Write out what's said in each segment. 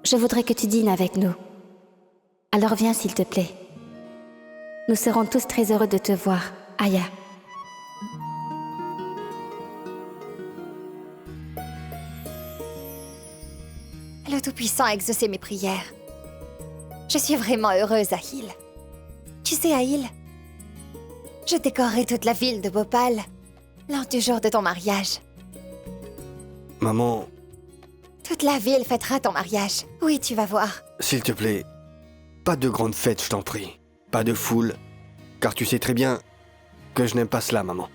je voudrais que tu dînes avec nous. Alors viens s'il te plaît. Nous serons tous très heureux de te voir, Aya. Le Tout-Puissant a exaucé mes prières. Je suis vraiment heureuse, Ahil. Tu sais, Ahil, je décorerai toute la ville de Bhopal lors du jour de ton mariage. Maman, Toute la ville fêtera ton mariage. Oui, tu vas voir. s'il te plaît, pas de grande fête, je t'en prie. Pas de foule, car tu sais très bien que je n'aime pas cela, maman.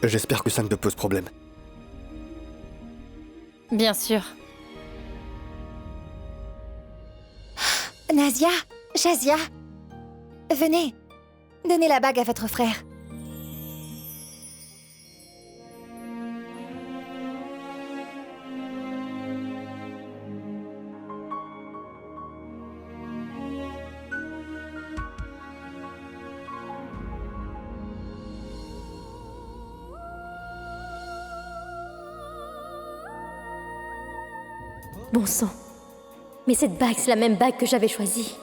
J'espère que ça ne te pose problème. Bien sûr. Nazia, Shazia, venez, donnez la bague à votre frère. Bon sang. Mais cette bague, c'est la même bague que j'avais choisie.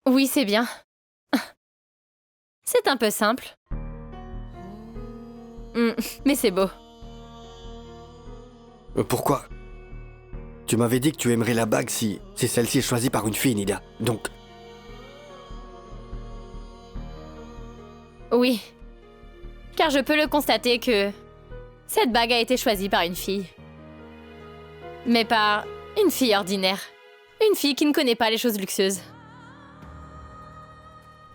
Oui, c'est bien. C'est un peu simple. Mais c'est beau. Pourquoi? Tu m'avais dit que tu aimerais la bague si celle-ci est choisie par une fille, Nida. Donc, Oui. Car je peux le constater que cette bague a été choisie par une fille. Mais par une fille ordinaire. Une fille qui ne connaît pas les choses luxueuses.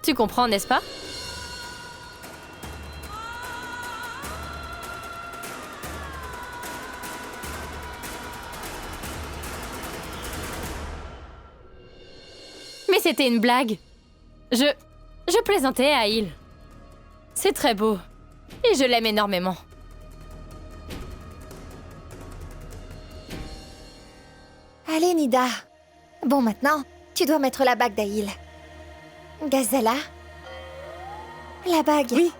Tu comprends, n'est-ce pas? Mais c'était une blague. Je plaisantais à Ahil. C'est très beau. Et je l'aime énormément. Allez, Nida. Bon, maintenant, tu dois mettre la bague d'Ahil. Gazala, la bague. Oui.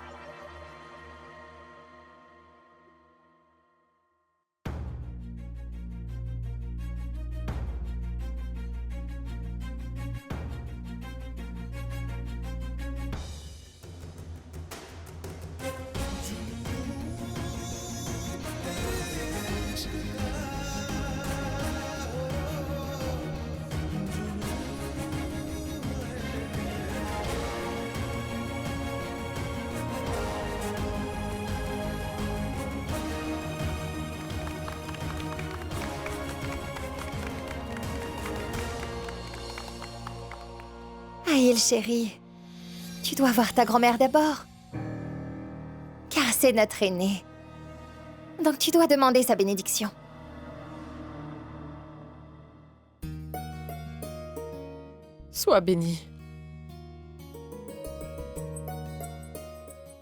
Ahil, chérie, tu dois voir ta grand-mère d'abord. Car c'est notre aînée. Donc tu dois demander sa bénédiction. Sois béni.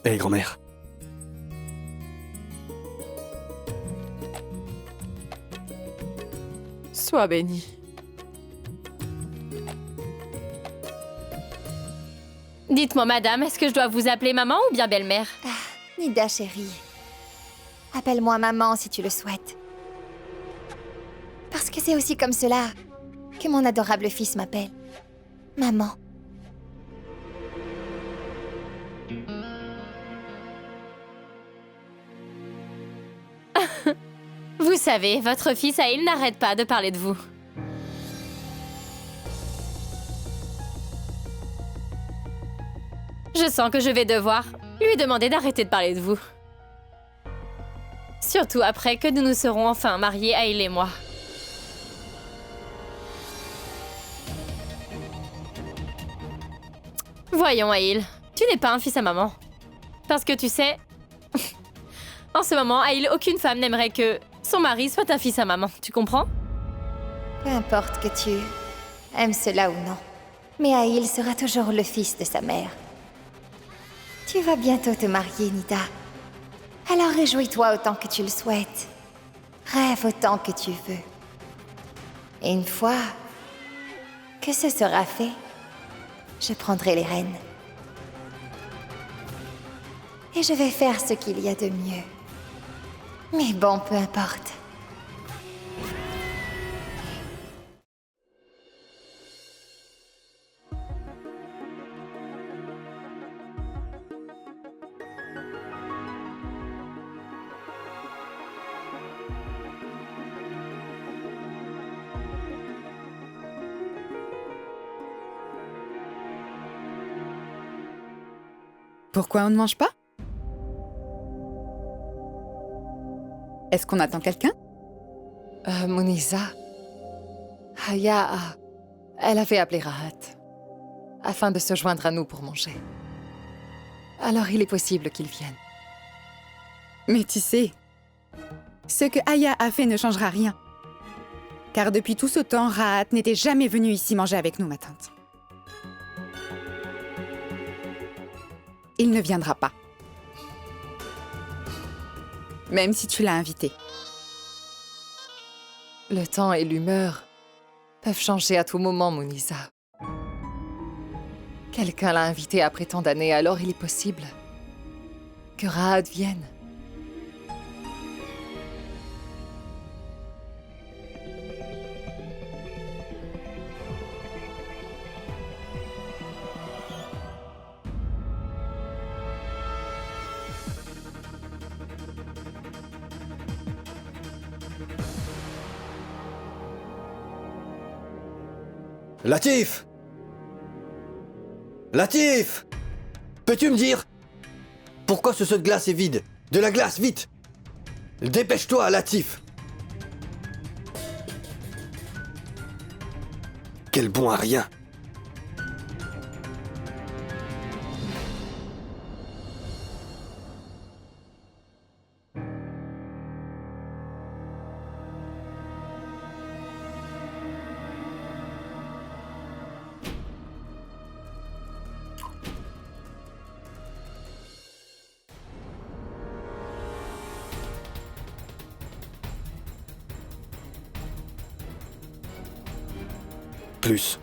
hé, grand-mère. Sois béni. Dites-moi, madame, est-ce que je dois vous appeler maman ou bien belle-mère? Nida, chérie. Appelle-moi maman si tu le souhaites. Parce que c'est aussi comme cela que mon adorable fils m'appelle. Maman. Vous savez, votre fils Ahil n'arrête pas de parler de vous. Je sens que je vais devoir lui demander d'arrêter de parler de vous. Surtout après que nous nous serons enfin mariés, Aïl et moi. Voyons, Aïl, tu n'es pas un fils à maman. Parce que tu sais, en ce moment, Aïl, aucune femme n'aimerait que son mari soit un fils à maman, tu comprends? Peu importe que tu aimes cela ou non. Mais Aïl sera toujours le fils de sa mère. Tu vas bientôt te marier, Nida. Alors réjouis-toi autant que tu le souhaites. Rêve autant que tu veux. Et une fois que ce sera fait, je prendrai les rênes. Et je vais faire ce qu'il y a de mieux. Mais bon, peu importe. Pourquoi on ne mange pas? Est-ce qu'on attend quelqu'un? Mouniza. Aya, elle avait appelé Rahat afin de se joindre à nous pour manger. Alors il est possible qu'il vienne. Mais tu sais, ce que Aya a fait ne changera rien. Car depuis tout ce temps, Rahat n'était jamais venu ici manger avec nous, ma tante. Il ne viendra pas. Même si tu l'as invité. Le temps et l'humeur peuvent changer à tout moment, Mouniza. Quelqu'un l'a invité après tant d'années, alors il est possible que Rahat vienne. Latif! Latif! Peux-tu me dire pourquoi ce seau de glace est vide? De la glace, vite! Dépêche-toi, Latif! Quel bon à rien! Plus.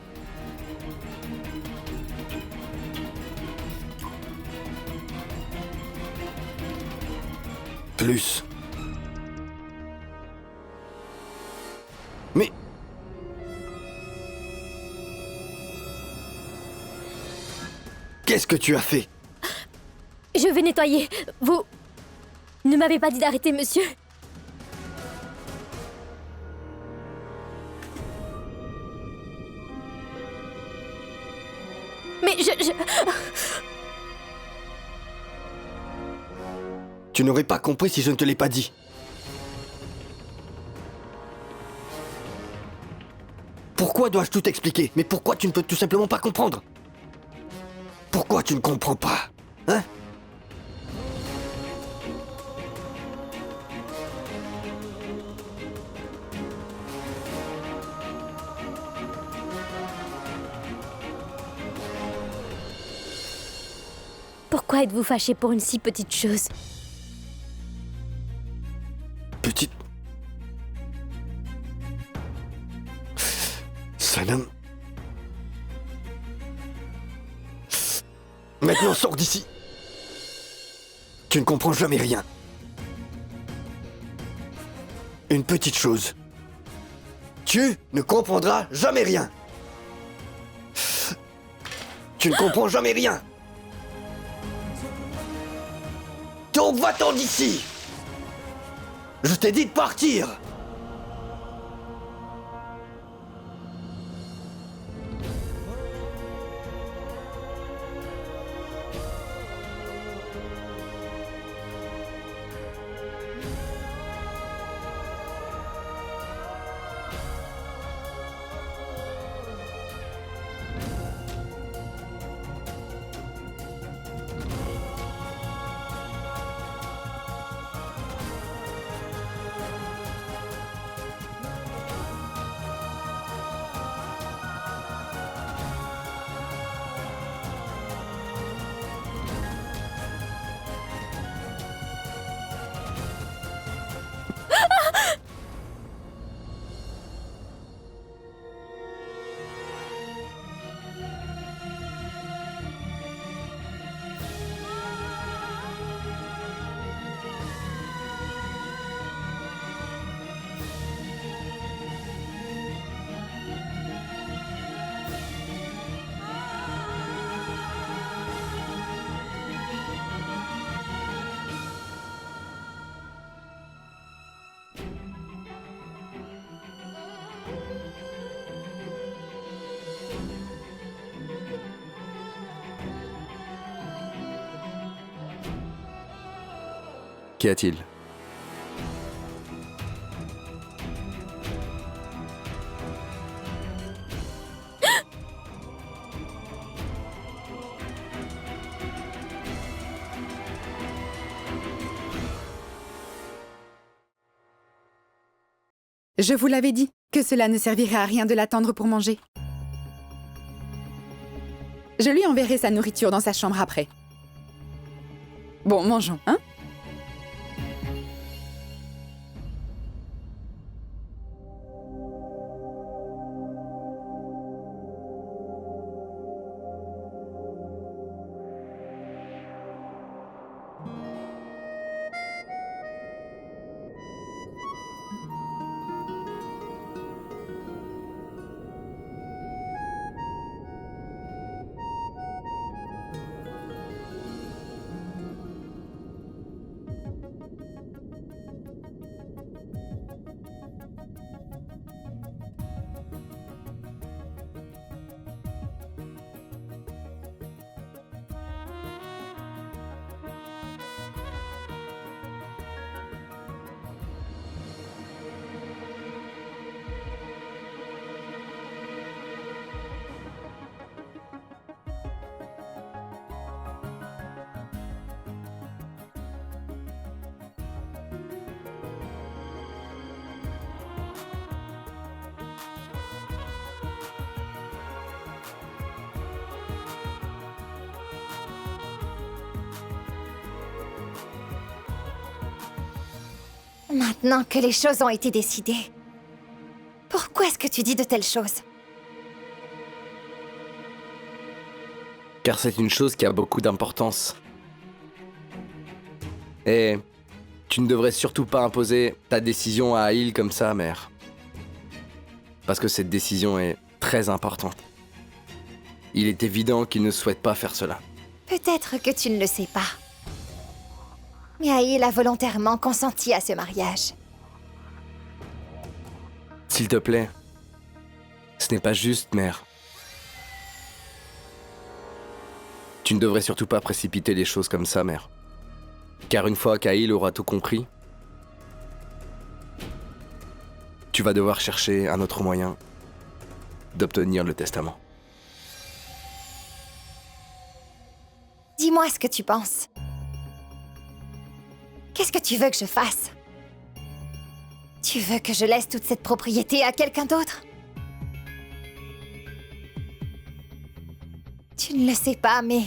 Plus. Mais... Qu'est-ce que tu as fait? Je vais nettoyer. Vous ne m'avez pas dit d'arrêter, monsieur. Mais je... Tu n'aurais pas compris si je ne te l'ai pas dit. Pourquoi dois-je tout expliquer? Mais pourquoi tu ne peux tout simplement pas comprendre? Pourquoi tu ne comprends pas? Hein? Pourquoi êtes-vous fâché pour une si petite chose? Petite... Sanam... Maintenant, sors d'ici. Tu ne comprends jamais rien. Une petite chose. Tu ne comprendras jamais rien. Tu ne comprends jamais rien. Donc va-t'en d'ici. Je t'ai dit de partir. Qu'y a-t-il? Je vous l'avais dit, que cela ne servirait à rien de l'attendre pour manger. Je lui enverrai sa nourriture dans sa chambre après. Bon, mangeons, hein? Maintenant que les choses ont été décidées, pourquoi est-ce que tu dis de telles choses? Car c'est une chose qui a beaucoup d'importance. Et tu ne devrais surtout pas imposer ta décision à Aïl comme ça, mère. Parce que cette décision est très importante. Il est évident qu'il ne souhaite pas faire cela. Peut-être que tu ne le sais pas. Mais Aïl a volontairement consenti à ce mariage. S'il te plaît, ce n'est pas juste, mère. Tu ne devrais surtout pas précipiter les choses comme ça, mère. Car une fois qu'Aïl aura tout compris, tu vas devoir chercher un autre moyen d'obtenir le testament. Dis-moi ce que tu penses. Qu'est-ce que tu veux que je fasse? Tu veux que je laisse toute cette propriété à quelqu'un d'autre? Tu ne le sais pas, mais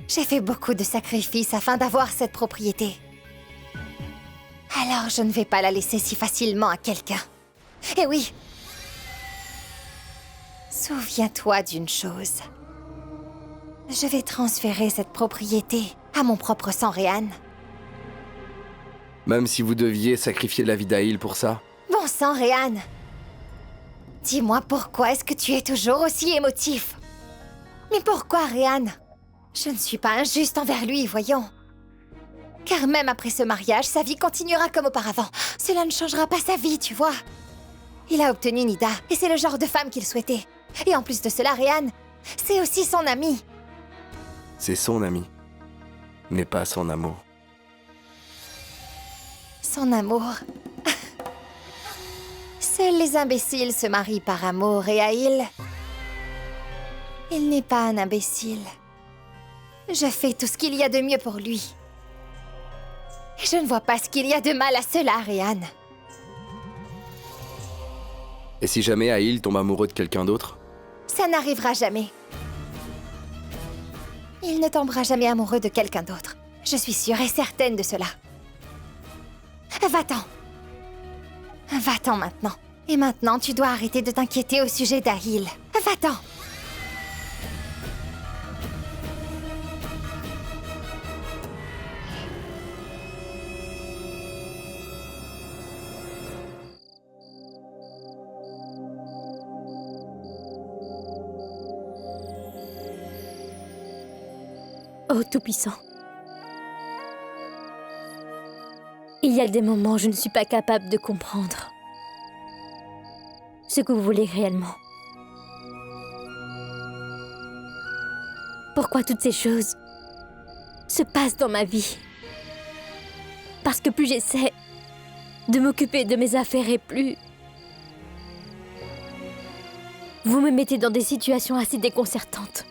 j'ai fait beaucoup de sacrifices afin d'avoir cette propriété. Alors je ne vais pas la laisser si facilement à quelqu'un. Et oui, souviens-toi d'une chose. Je vais transférer cette propriété à mon propre sang, Réan. Même si vous deviez sacrifier la vie d'Aïl pour ça? Bon sang, Réan. Dis-moi pourquoi est-ce que tu es toujours aussi émotif? Mais pourquoi, Réan? Je ne suis pas injuste envers lui, voyons. Car même après ce mariage, sa vie continuera comme auparavant. Cela ne changera pas sa vie, tu vois. Il a obtenu Nida, et c'est le genre de femme qu'il souhaitait. Et en plus de cela, Réan, c'est aussi son ami. C'est son ami, mais pas son amour. Son amour. Seuls les imbéciles se marient par amour, et Aïl, il n'est pas un imbécile. Je fais tout ce qu'il y a de mieux pour lui. Et je ne vois pas ce qu'il y a de mal à cela, Réan. Et si jamais Aïl tombe amoureux de quelqu'un d'autre? Ça n'arrivera jamais. Il ne tombera jamais amoureux de quelqu'un d'autre. Je suis sûre et certaine de cela. Va-t'en. Va-t'en maintenant. Et maintenant, tu dois arrêter de t'inquiéter au sujet d'Aïl. Va-t'en. Oh Tout-Puissant. Il y a des moments où je ne suis pas capable de comprendre ce que vous voulez réellement. Pourquoi toutes ces choses se passent dans ma vie? Parce que plus j'essaie de m'occuper de mes affaires et plus... Vous me mettez dans des situations assez déconcertantes.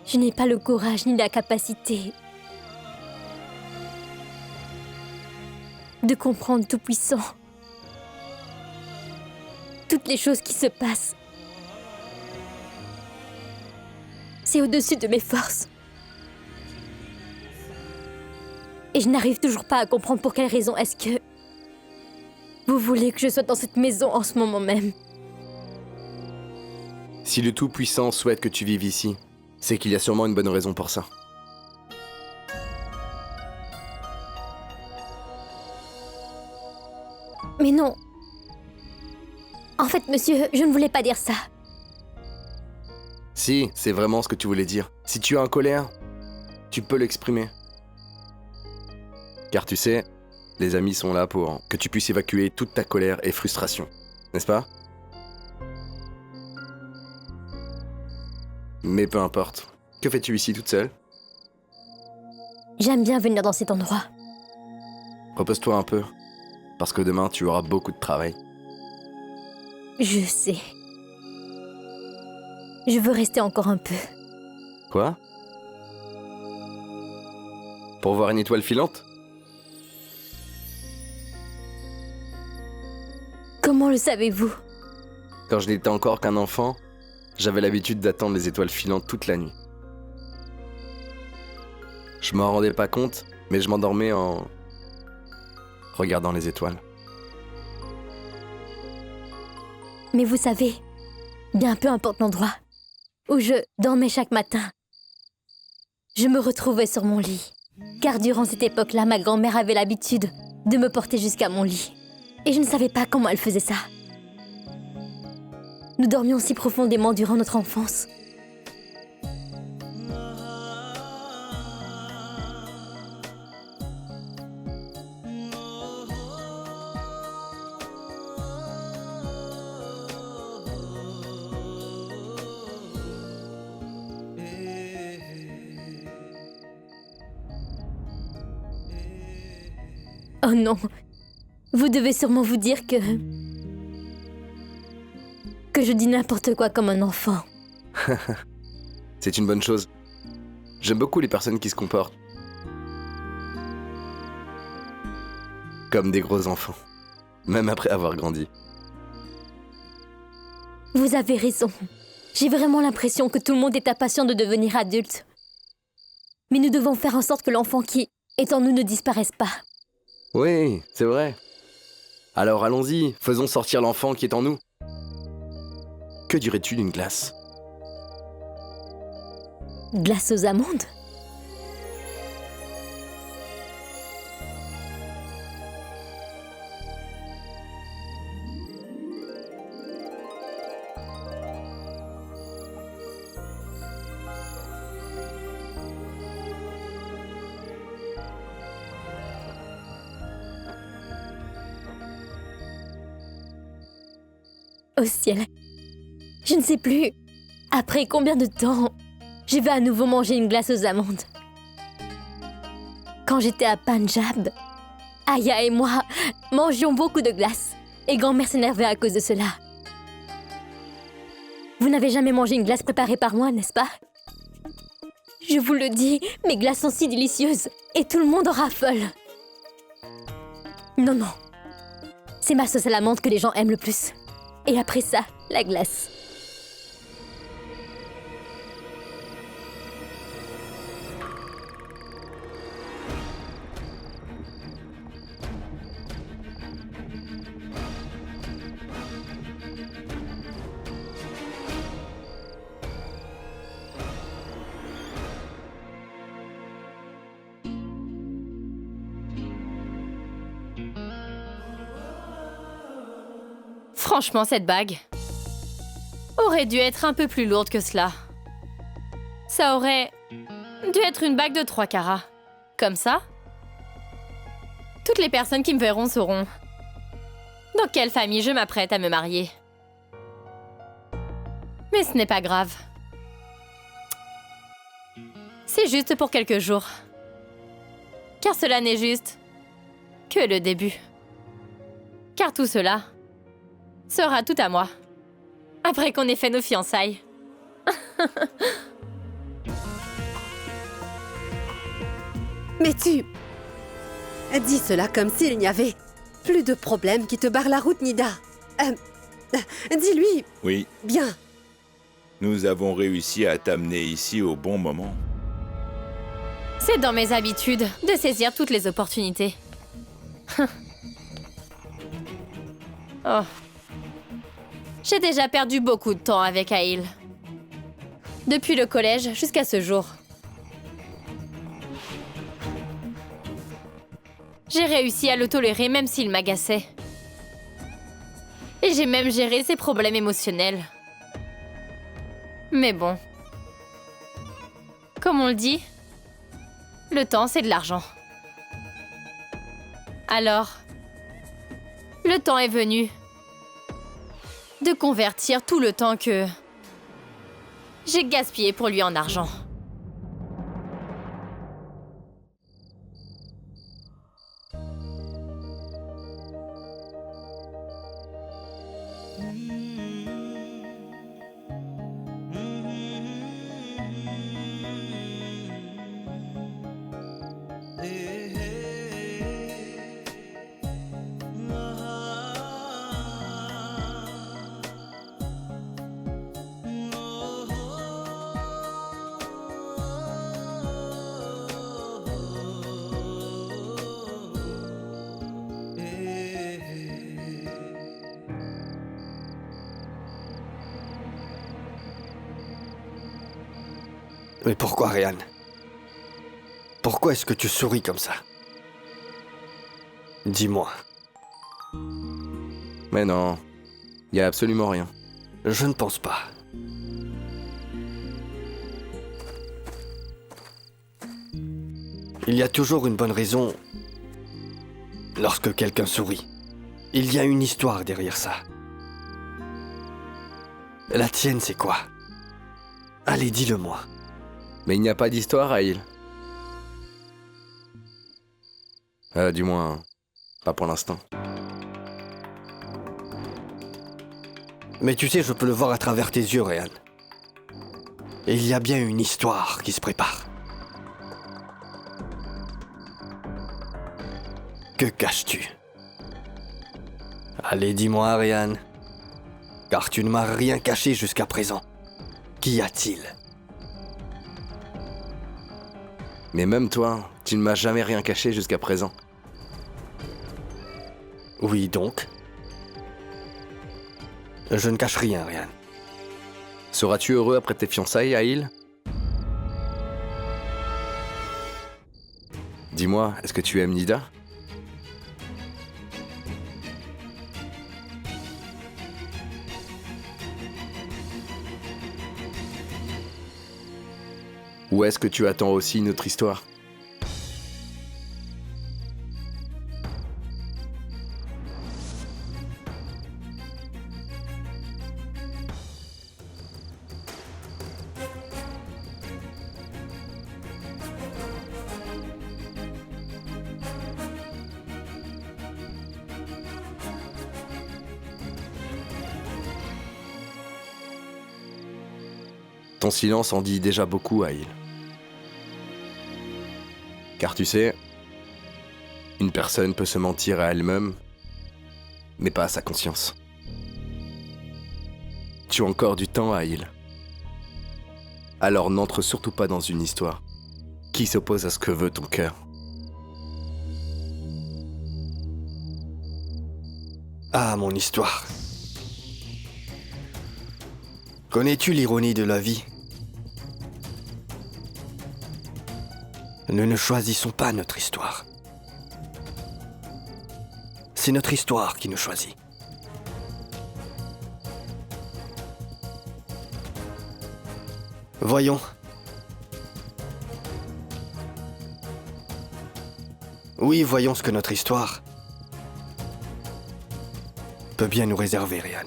Je n'ai pas le courage ni la capacité de comprendre Tout-Puissant. Toutes les choses qui se passent, c'est au-dessus de mes forces. Et je n'arrive toujours pas à comprendre pour quelle raison est-ce que vous voulez que je sois dans cette maison en ce moment même. Si le Tout-Puissant souhaite que tu vives ici, c'est qu'il y a sûrement une bonne raison pour ça. Mais non. En fait, monsieur, je ne voulais pas dire ça. Si, c'est vraiment ce que tu voulais dire. Si tu es en colère, tu peux l'exprimer. Car tu sais, les amis sont là pour que tu puisses évacuer toute ta colère et frustration, n'est-ce pas? Mais peu importe. Que fais-tu ici toute seule? J'aime bien venir dans cet endroit. Repose-toi un peu, parce que demain tu auras beaucoup de travail. Je sais. Je veux rester encore un peu. Quoi? Pour voir une étoile filante? Comment le savez-vous? Quand je n'étais encore qu'un enfant, j'avais l'habitude d'attendre les étoiles filantes toute la nuit. Je m'en rendais pas compte, mais je m'endormais en regardant les étoiles. Mais vous savez, bien peu importe l'endroit où je dormais chaque matin, je me retrouvais sur mon lit. Car durant cette époque-là, ma grand-mère avait l'habitude de me porter jusqu'à mon lit. Et je ne savais pas comment elle faisait ça. Nous dormions si profondément durant notre enfance. Oh non, vous devez sûrement vous dire que je dis n'importe quoi comme un enfant. C'est une bonne chose. J'aime beaucoup les personnes qui se comportent comme des gros enfants, même après avoir grandi. Vous avez raison. J'ai vraiment l'impression que tout le monde est impatient de devenir adulte. Mais nous devons faire en sorte que l'enfant qui est en nous ne disparaisse pas. Oui, c'est vrai. Alors allons-y, faisons sortir l'enfant qui est en nous. Que dirais-tu d'une glace? Glace aux amandes? Au ciel. Je ne sais plus. Après combien de temps je vais à nouveau manger une glace aux amandes? Quand j'étais à Punjab, Aya et moi mangions beaucoup de glace. Et grand-mère s'énervait à cause de cela. Vous n'avez jamais mangé une glace préparée par moi, n'est-ce pas? Je vous le dis, mes glaces sont si délicieuses. Et tout le monde en raffole. Non, non. C'est ma sauce à la menthe que les gens aiment le plus. Et après ça, la glace. Franchement, cette bague aurait dû être un peu plus lourde que cela. Ça aurait dû être une bague de 3 carats. Comme ça, toutes les personnes qui me verront sauront dans quelle famille je m'apprête à me marier. Mais ce n'est pas grave. C'est juste pour quelques jours. Car cela n'est juste que le début. Car tout cela sera tout à moi, après qu'on ait fait nos fiançailles. Mais tu... Dis cela comme s'il n'y avait plus de problème qui te barre la route, Nida. Dis-lui, Oui, bien. nous avons réussi à t'amener ici au bon moment. C'est dans mes habitudes de saisir toutes les opportunités. Oh. J'ai déjà perdu beaucoup de temps avec Aïl. Depuis le collège jusqu'à ce jour. J'ai réussi à le tolérer même s'il m'agaçait. Et j'ai même géré ses problèmes émotionnels. Mais bon. Comme on le dit, le temps c'est de l'argent. Alors, le temps est venu de convertir tout le temps que j'ai gaspillé pour lui en argent. Mais pourquoi, Ryan? Pourquoi est-ce que tu souris comme ça? Dis-moi. Mais non, y a absolument rien. Je ne pense pas. Il y a toujours une bonne raison lorsque quelqu'un sourit. Il y a une histoire derrière ça. La tienne, c'est quoi? Allez, dis-le-moi. Mais il n'y a pas d'histoire, Aïl. Du moins, pas pour l'instant. Mais tu sais, je peux le voir à travers tes yeux, Ryan. Et il y a bien une histoire qui se prépare. Que caches-tu? Allez, dis-moi, Ryan. Car tu ne m'as rien caché jusqu'à présent. Qu'y a-t-il? Mais même toi, tu ne m'as jamais rien caché jusqu'à présent. Oui, donc? Je ne cache rien, Ryan. Seras-tu heureux après tes fiançailles, Aïl? Dis-moi, est-ce que tu aimes Nida? Ou est-ce que tu attends aussi une autre histoire? Ton silence en dit déjà beaucoup, Aïl. Car tu sais, une personne peut se mentir à elle-même, mais pas à sa conscience. Tu as encore du temps, Aïl. Alors n'entre surtout pas dans une histoire qui s'oppose à ce que veut ton cœur. Ah, mon histoire. Connais-tu l'ironie de la vie? Nous ne choisissons pas notre histoire. C'est notre histoire qui nous choisit. Voyons. Oui, voyons ce que notre histoire peut bien nous réserver, Ryan.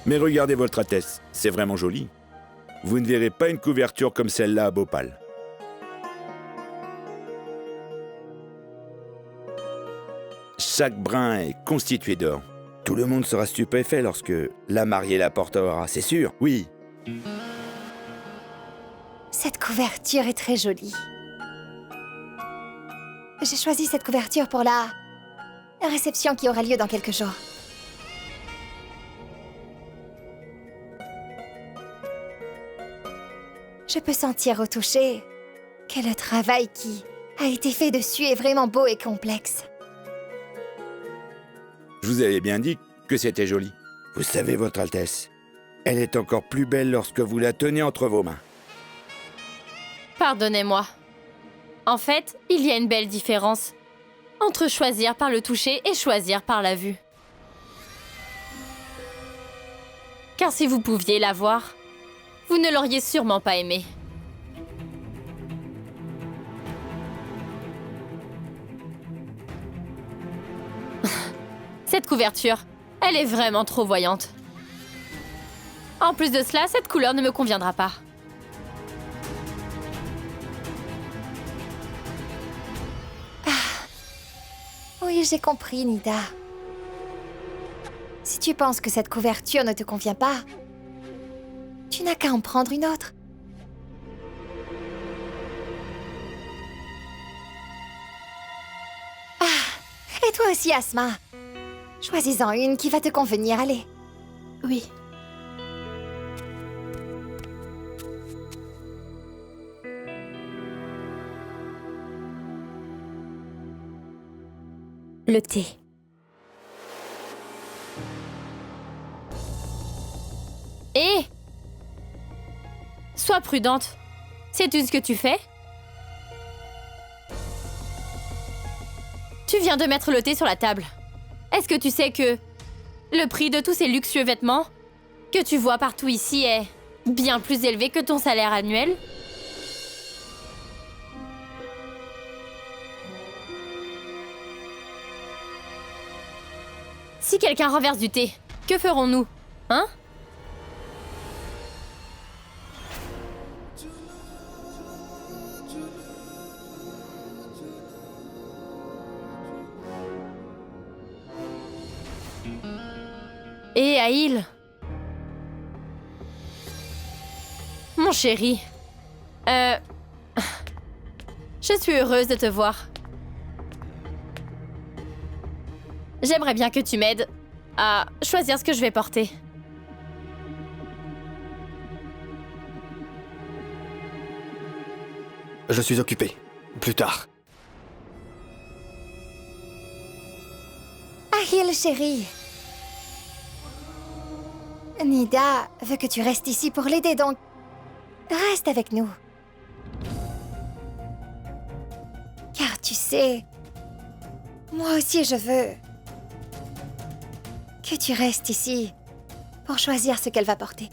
Mais regardez votre Altesse, c'est vraiment joli. Vous ne verrez pas une couverture comme celle-là à Bhopal. Chaque brin est constitué d'or. Tout le monde sera stupéfait lorsque la mariée la portera, c'est sûr, oui. Cette couverture est très jolie. J'ai choisi cette couverture pour la réception qui aura lieu dans quelques jours. Je peux sentir au toucher que le travail qui a été fait dessus est vraiment beau et complexe. Je vous avais bien dit que c'était joli. Vous savez, votre Altesse, elle est encore plus belle lorsque vous la tenez entre vos mains. Pardonnez-moi. En fait, il y a une belle différence entre choisir par le toucher et choisir par la vue. Car si vous pouviez la voir, vous ne l'auriez sûrement pas aimée. Cette couverture, elle est vraiment trop voyante. En plus de cela, cette couleur ne me conviendra pas. Oui, j'ai compris, Nida. Si tu penses que cette couverture ne te convient pas, tu n'as qu'à en prendre une autre. Ah, et toi aussi, Asma. Choisis-en une qui va te convenir, allez. Oui. Le thé. Hé! Sois prudente. Sais-tu ce que tu fais? Tu viens de mettre le thé sur la table. Est-ce que tu sais que le prix de tous ces luxueux vêtements que tu vois partout ici est bien plus élevé que ton salaire annuel? Si quelqu'un renverse du thé, que ferons-nous? Hein? Et Aïl? Mon chéri. Je suis heureuse de te voir. J'aimerais bien que tu m'aides à choisir ce que je vais porter. Je suis occupé. Plus tard. Ahil, chérie. Nida veut que tu restes ici pour l'aider, donc reste avec nous. Car tu sais, moi aussi je veux que tu restes ici pour choisir ce qu'elle va porter.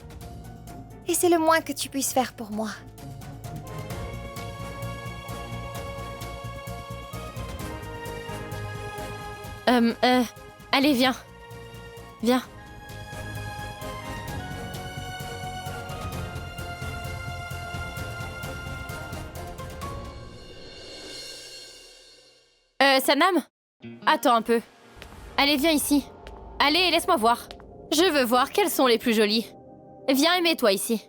Et c'est le moins que tu puisses faire pour moi. Allez, viens. Viens. Sanam? Attends un peu. Allez, viens ici. Allez, laisse-moi voir. Je veux voir quelles sont les plus jolies. Viens et mets-toi ici.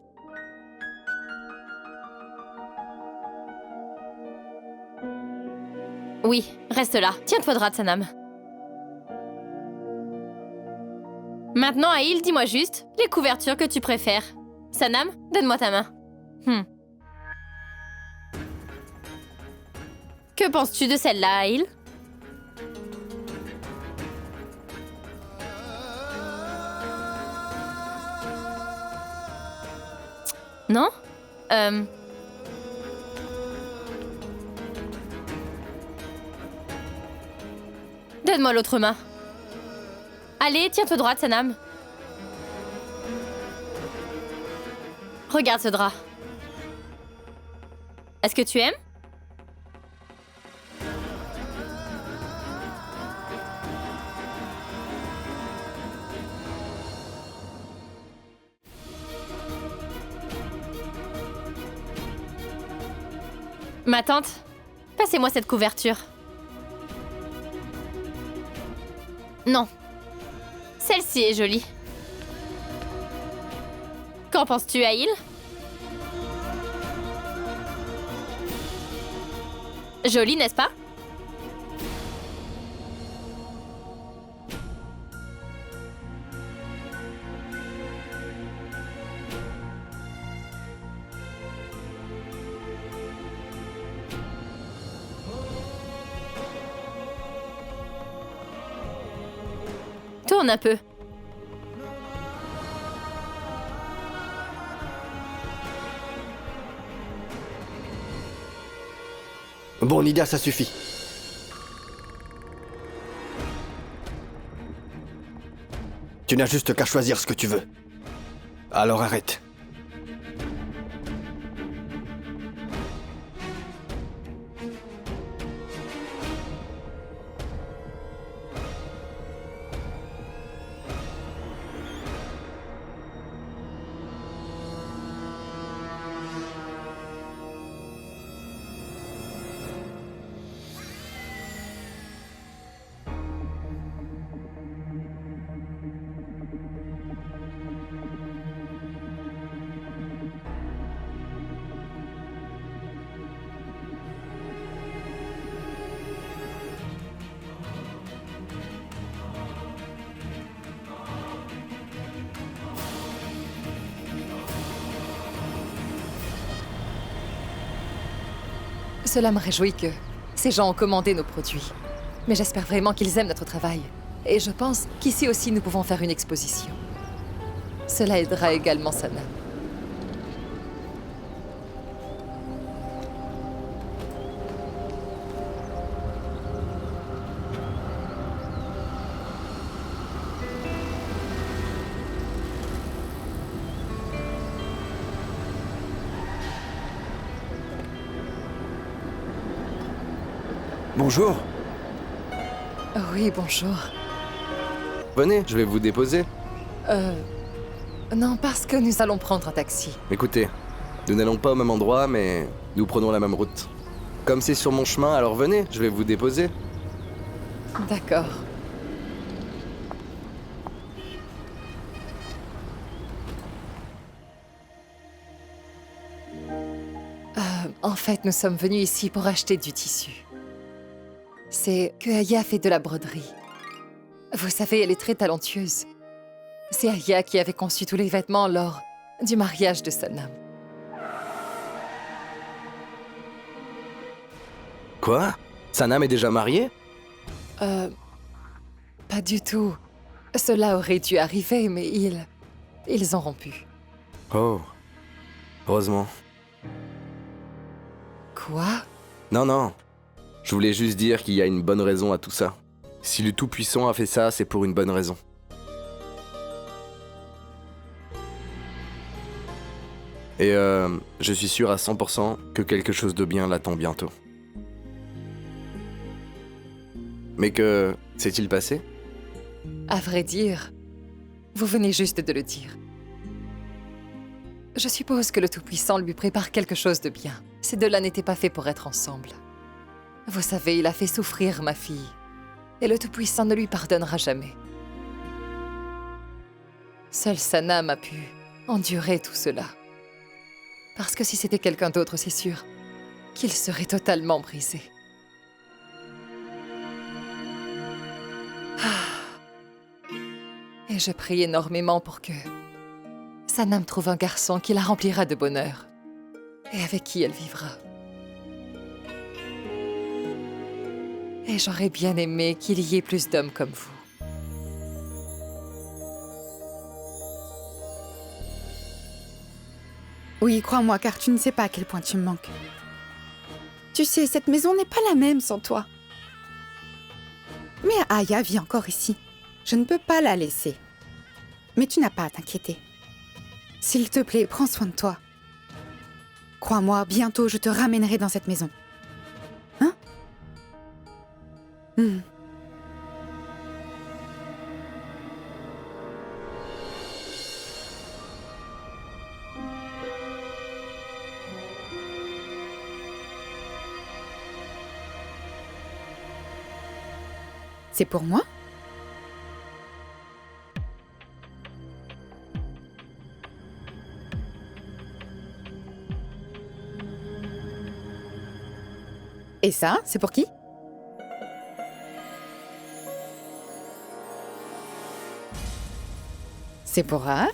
Oui, reste là. Tiens-toi droite, Sanam. Maintenant, Aïl, dis-moi juste les couvertures que tu préfères. Sanam, donne-moi ta main. Que penses-tu de celle-là, Aïl? Non? Donne-moi l'autre main. Allez, tiens-toi droite, Sanam. Regarde ce drap. Est-ce que tu aimes? Ma tante, passez-moi cette couverture. Non. Celle-ci est jolie. Qu'en penses-tu, Aïl? Jolie, n'est-ce pas? Tourne un peu. Bon, Nida, ça suffit. Tu n'as juste qu'à choisir ce que tu veux. Alors arrête. Cela me réjouit que ces gens ont commandé nos produits. Mais j'espère vraiment qu'ils aiment notre travail. Et je pense qu'ici aussi nous pouvons faire une exposition. Cela aidera également Sana. Bonjour. Oui, bonjour. Venez, je vais vous déposer. Non, parce que nous allons prendre un taxi. Écoutez, nous n'allons pas au même endroit, mais nous prenons la même route. Comme c'est sur mon chemin, alors venez, je vais vous déposer. D'accord. En fait, nous sommes venus ici pour acheter du tissu. C'est que Aya fait de la broderie. Vous savez, elle est très talentueuse. C'est Aya qui avait conçu tous les vêtements lors du mariage de Sanam. Quoi? Sanam est déjà mariée? Pas du tout. Cela aurait dû arriver, mais ils ont rompu. Oh. Heureusement. Quoi? Non, non. Je voulais juste dire qu'il y a une bonne raison à tout ça. Si le Tout-Puissant a fait ça, c'est pour une bonne raison. Et je suis sûr à 100% que quelque chose de bien l'attend bientôt. Mais que s'est-il passé? À vrai dire, vous venez juste de le dire. Je suppose que le Tout-Puissant lui prépare quelque chose de bien. Ces deux-là n'étaient pas faits pour être ensemble. Vous savez, il a fait souffrir ma fille. Et le Tout-Puissant ne lui pardonnera jamais. Seul Sanam a pu endurer tout cela. Parce que si c'était quelqu'un d'autre, c'est sûr qu'il serait totalement brisé. Et je prie énormément pour que Sanam trouve un garçon qui la remplira de bonheur et avec qui elle vivra. Et j'aurais bien aimé qu'il y ait plus d'hommes comme vous. Oui, crois-moi, car tu ne sais pas à quel point tu me manques. Tu sais, cette maison n'est pas la même sans toi. Mais Aya vit encore ici. Je ne peux pas la laisser. Mais tu n'as pas à t'inquiéter. S'il te plaît, prends soin de toi. Crois-moi, bientôt je te ramènerai dans cette maison. Hein? C'est pour moi? Et ça, c'est pour qui? C'est pour Rahat?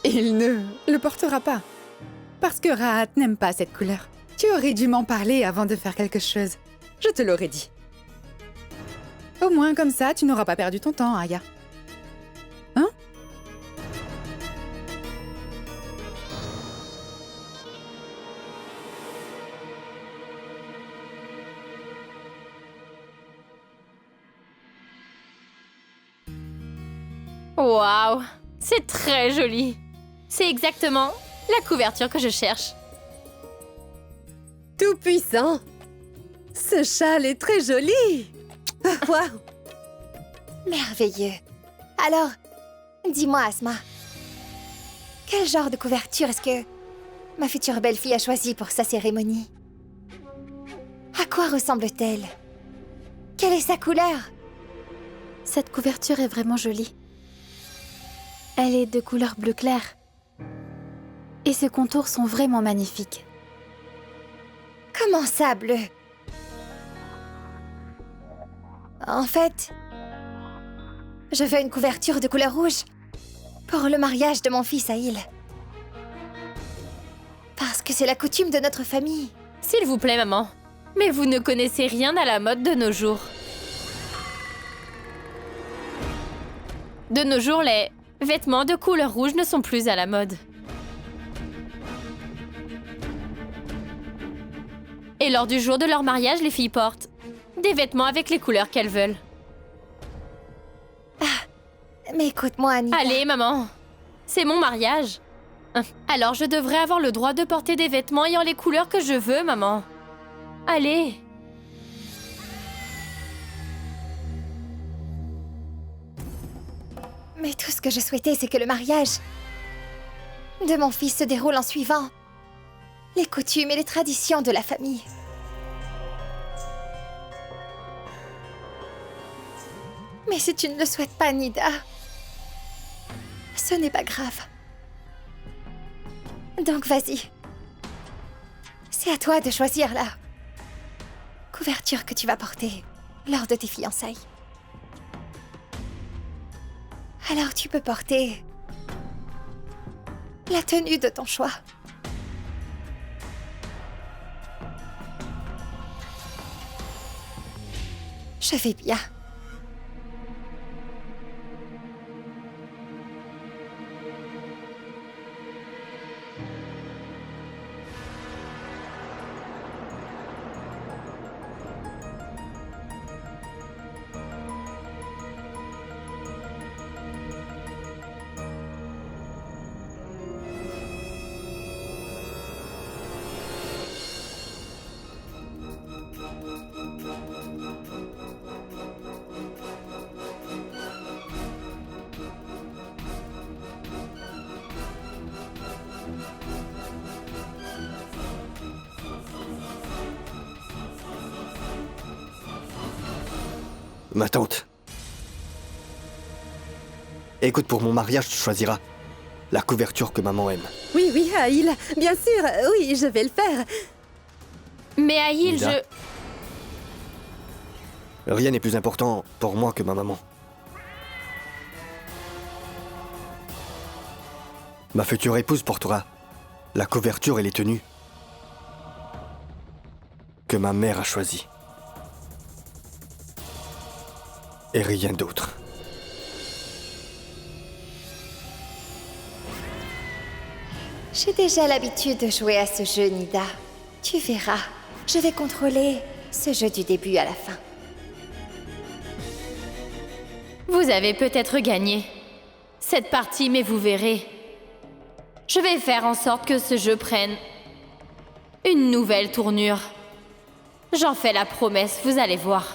Il ne le portera pas. Parce que Rahat n'aime pas cette couleur. Tu aurais dû m'en parler avant de faire quelque chose. Je te l'aurais dit. Au moins, comme ça, tu n'auras pas perdu ton temps, Aya. Hein? Waouh, c'est très joli. C'est exactement la couverture que je cherche. Tout puissant! Ce châle est très joli! Waouh! Merveilleux. Alors, dis-moi, Asma, quel genre de couverture est-ce que ma future belle-fille a choisi pour sa cérémonie? À quoi ressemble-t-elle? Quelle est sa couleur? Cette couverture est vraiment jolie. Elle est de couleur bleu clair. Et ses contours sont vraiment magnifiques. Comment ça, bleu? En fait, je veux une couverture de couleur rouge pour le mariage de mon fils Aïl. Parce que c'est la coutume de notre famille. S'il vous plaît, maman. Mais vous ne connaissez rien à la mode de nos jours. De nos jours, les vêtements de couleur rouge ne sont plus à la mode. Et lors du jour de leur mariage, les filles portent des vêtements avec les couleurs qu'elles veulent. Mais écoute-moi, Anita. Allez, maman. C'est mon mariage. Alors je devrais avoir le droit de porter des vêtements ayant les couleurs que je veux, maman. Allez. Mais tout ce que je souhaitais, c'est que le mariage de mon fils se déroule en suivant les coutumes et les traditions de la famille. Mais si tu ne le souhaites pas, Nida, ce n'est pas grave. Donc vas-y. C'est à toi de choisir la couverture que tu vas porter lors de tes fiançailles. Alors tu peux porter la tenue de ton choix. Je vais bien. Ma tante. Écoute, pour mon mariage, tu choisiras la couverture que maman aime. Oui, oui, Aïl, bien sûr, oui, je vais le faire. Mais Aïl, Nida. Rien n'est plus important pour moi que ma maman. Ma future épouse portera la couverture et les tenues que ma mère a choisies. Et rien d'autre. J'ai déjà l'habitude de jouer à ce jeu, Nida. Tu verras, je vais contrôler ce jeu du début à la fin. Vous avez peut-être gagné cette partie, mais vous verrez. Je vais faire en sorte que ce jeu prenne une nouvelle tournure. J'en fais la promesse, vous allez voir.